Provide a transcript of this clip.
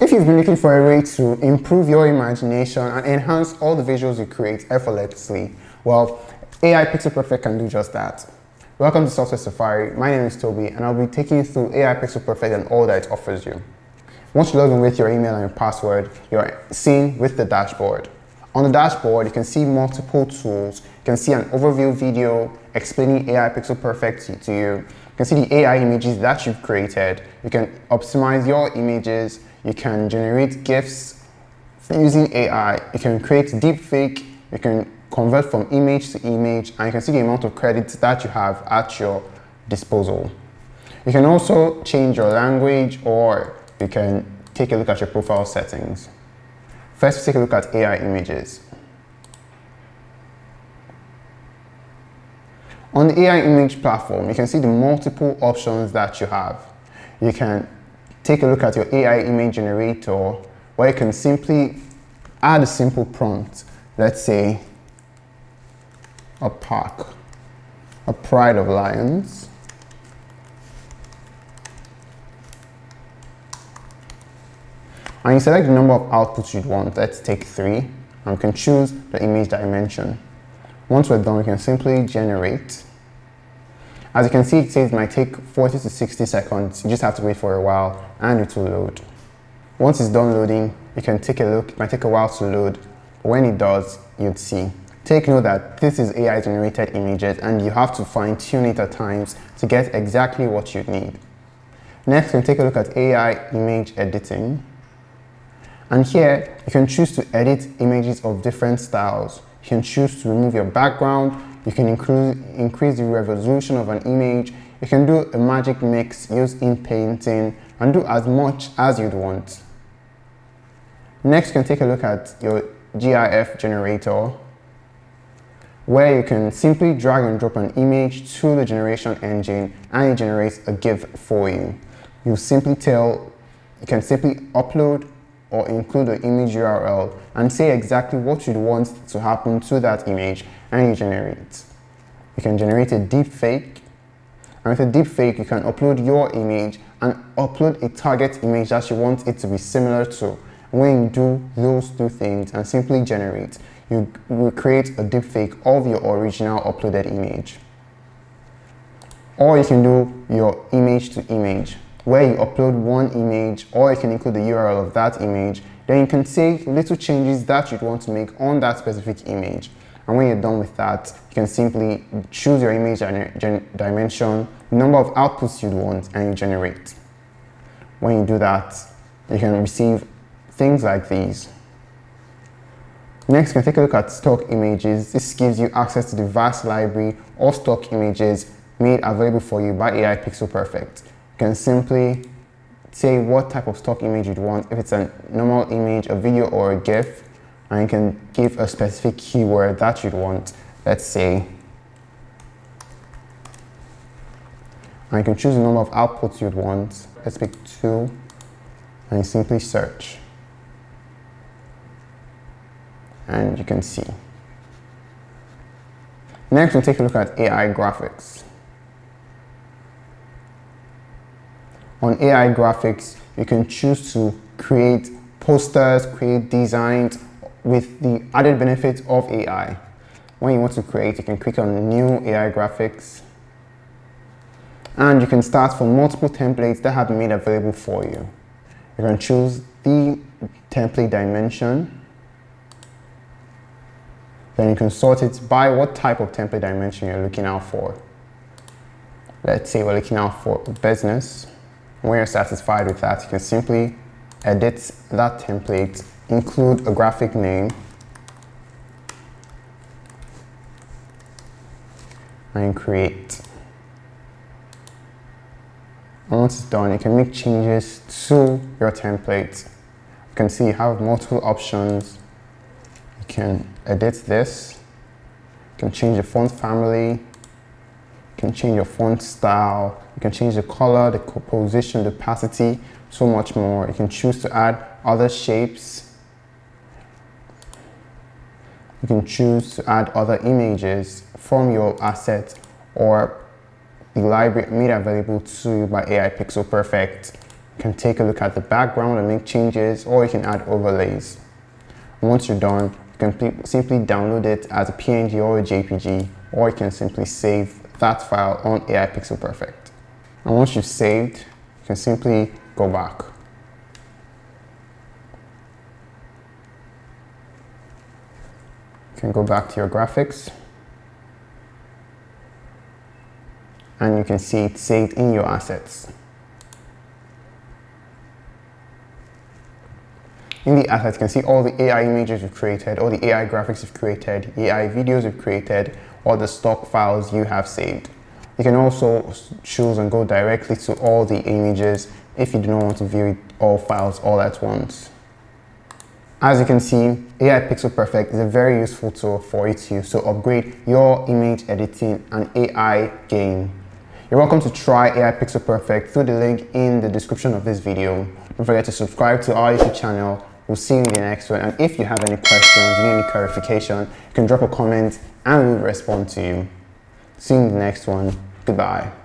If you've been looking for a way to improve your imagination and enhance all the visuals you create effortlessly, well, AI Pixel Perfect can do just that. Welcome to Software Safari. My name is Toby, and I'll be taking you through AI Pixel Perfect and all that it offers you. Once you log in with your email and your password, you're seen with the dashboard. On the dashboard, you can see multiple tools. You can see an overview video explaining AI Pixel Perfect to you. You can see the AI images that you've created. You can optimize your images. You can generate GIFs using AI. You can create deepfake. You can convert from image to image, and you can see the amount of credits that you have at your disposal. You can also change your language, or you can take a look at your profile settings. First, take a look at AI images. On the AI image platform, you can see the multiple options that you have. You can take a look at your AI image generator, where you can simply add a simple prompt. Let's say a park, a pride of lions. And you select the number of outputs you'd want. Let's take 3, and we can choose the image dimension. Once we're done, we can simply generate. As you can see, it says it might take 40 to 60 seconds. You just have to wait for a while and it will load. Once it's done loading, you can take a look. It might take a while to load, but when it does, you'd see. Take note that this is AI generated images and you have to fine tune it at times to get exactly what you need. Next, we can take a look at AI image editing. And here, you can choose to edit images of different styles. You can choose to remove your background. You can increase the resolution of an image. You can do a magic mix, use in-painting, and do as much as you'd want. Next, you can take a look at your GIF generator, where you can simply drag and drop an image to the generation engine and it generates a GIF for you. You can simply upload or include the image URL and say exactly what you'd want to happen to that image, and you generate. You can generate a deep fake, and with a deep fake you can upload your image and upload a target image that you want it to be similar to. When you do those two things and simply generate, you will create a deep fake of your original uploaded image. Or you can do your image to image, where you upload one image, or you can include the URL of that image. Then you can say little changes that you'd want to make on that specific image. And when you're done with that, you can simply choose your image dimension, number of outputs you'd want, and you generate. When you do that, you can receive things like these. Next, you can take a look at stock images. This gives you access to the vast library of stock images made available for you by AI Pixel Perfect. You can simply say what type of stock image you'd want, if it's a normal image, a video, or a GIF, and you can give a specific keyword that you'd want. Let's say, and you can choose the number of outputs you'd want. Let's pick 2, and you simply search, and you can see. Next, we'll take a look at AI graphics. On AI graphics, you can choose to create posters, create designs with the added benefit of AI. When you want to create, you can click on New AI Graphics, and you can start from multiple templates that have been made available for you. You can choose the template dimension. Then you can sort it by what type of template dimension you're looking out for. Let's say we're looking out for business. When you're satisfied with that, you can simply edit that template, include a graphic name, and create. Once it's done, you can make changes to your template. You can see you have multiple options. You can edit this. You can change the font family. You can change your font style. You can change the color, the composition, the opacity, so much more. You can choose to add other shapes. You can choose to add other images from your asset or the library made available to you by AI Pixel Perfect. You You can take a look at the background and make changes, or you can add overlays. And once you're done, you can simply download it as a PNG or a JPG, or you can simply save that file on AI Pixel Perfect. And once you've saved, you can simply go back. You can go back to your graphics, and you can see it saved in your assets. In the assets, you can see all the AI images you've created, all the AI graphics you've created, AI videos you've created, or the stock files you have saved. You can also choose and go directly to all the images if you do not want to view all files all at once. As you can see, AI Pixel Perfect is a very useful tool for you to use to upgrade your image editing and AI game. You're welcome to try AI Pixel Perfect through the link in the description of this video. Don't forget to subscribe to our YouTube channel. We'll see you in the next one. And if you have any questions, you need any clarification, you can drop a comment and we'll respond to you. See you in the next one. Goodbye.